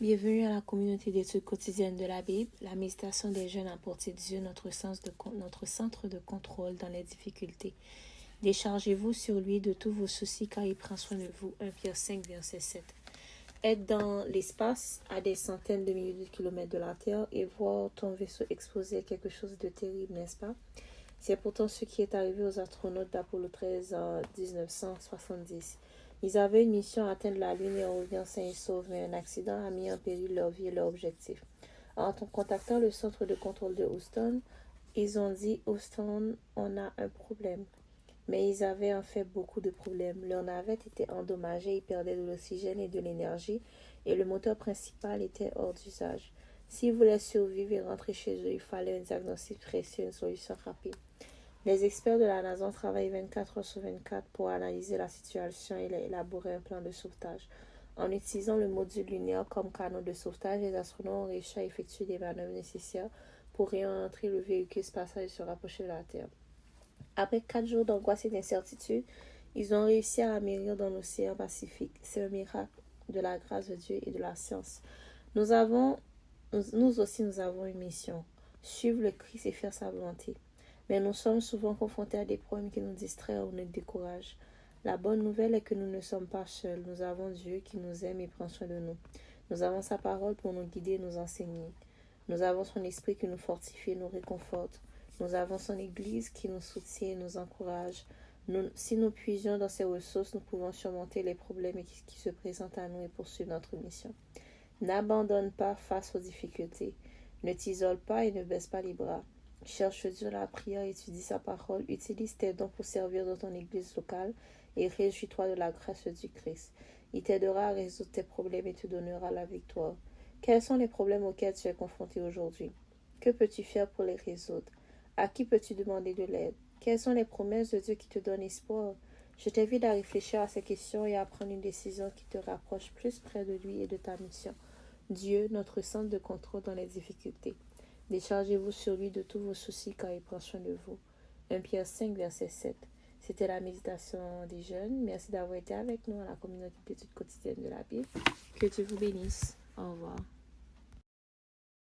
Bienvenue à la communauté d'études quotidiennes de la Bible. La méditation des jeunes a porté Dieu, notre centre de contrôle dans les difficultés. Déchargez-vous sur lui de tous vos soucis car il prend soin de vous. 1 Pierre 5, verset 7. Être dans l'espace à des centaines de milliers de kilomètres de la Terre et voir ton vaisseau exposé à quelque chose de terrible, n'est-ce pas? C'est pourtant ce qui est arrivé aux astronautes d'Apollo 13 en 1970. Ils avaient une mission à atteindre la Lune et revenir sains et saufs, mais un accident a mis en péril leur vie et leur objectif. En contactant le centre de contrôle de Houston, ils ont dit « Houston, on a un problème ». Mais ils avaient en fait beaucoup de problèmes. Leur navette était endommagée, ils perdaient de l'oxygène et de l'énergie, et le moteur principal était hors d'usage. S'ils voulaient survivre et rentrer chez eux, il fallait un diagnostic précis et une solution rapide. Les experts de la NASA travaillent 24 heures sur 24 pour analyser la situation et élaborer un plan de sauvetage. En utilisant le module lunaire comme canot de sauvetage, les astronautes ont réussi à effectuer des manœuvres nécessaires pour réentrer le véhicule spatial et se rapprocher de la Terre. Après 4 jours d'angoisse et d'incertitude, ils ont réussi à atterrir dans l'océan Pacifique. C'est un miracle de la grâce de Dieu et de la science. Nous aussi, nous avons une mission. Suivre le Christ et faire sa volonté. Mais nous sommes souvent confrontés à des problèmes qui nous distraient ou nous découragent. La bonne nouvelle est que nous ne sommes pas seuls. Nous avons Dieu qui nous aime et prend soin de nous. Nous avons sa parole pour nous guider et nous enseigner. Nous avons son esprit qui nous fortifie et nous réconforte. Nous avons son Église qui nous soutient et nous encourage. Si nous puisions dans ses ressources, nous pouvons surmonter les problèmes qui se présentent à nous et poursuivre notre mission. N'abandonne pas face aux difficultés. Ne t'isole pas et ne baisse pas les bras. Cherche Dieu la prière, étudie sa parole, utilise tes dons pour servir dans ton église locale et réjouis-toi de la grâce du Christ. Il t'aidera à résoudre tes problèmes et te donnera la victoire. Quels sont les problèmes auxquels tu es confronté aujourd'hui? Que peux-tu faire pour les résoudre? À qui peux-tu demander de l'aide? Quelles sont les promesses de Dieu qui te donnent espoir? Je t'invite à réfléchir à ces questions et à prendre une décision qui te rapproche plus près de lui et de ta mission. Dieu, notre centre de contrôle dans les difficultés. Déchargez-vous sur lui de tous vos soucis car il prend soin de vous. 1 Pierre 5, verset 7. C'était la méditation des jeunes. Merci d'avoir été avec nous à la communauté d'études quotidiennes de la Bible. Que Dieu vous bénisse. Au revoir.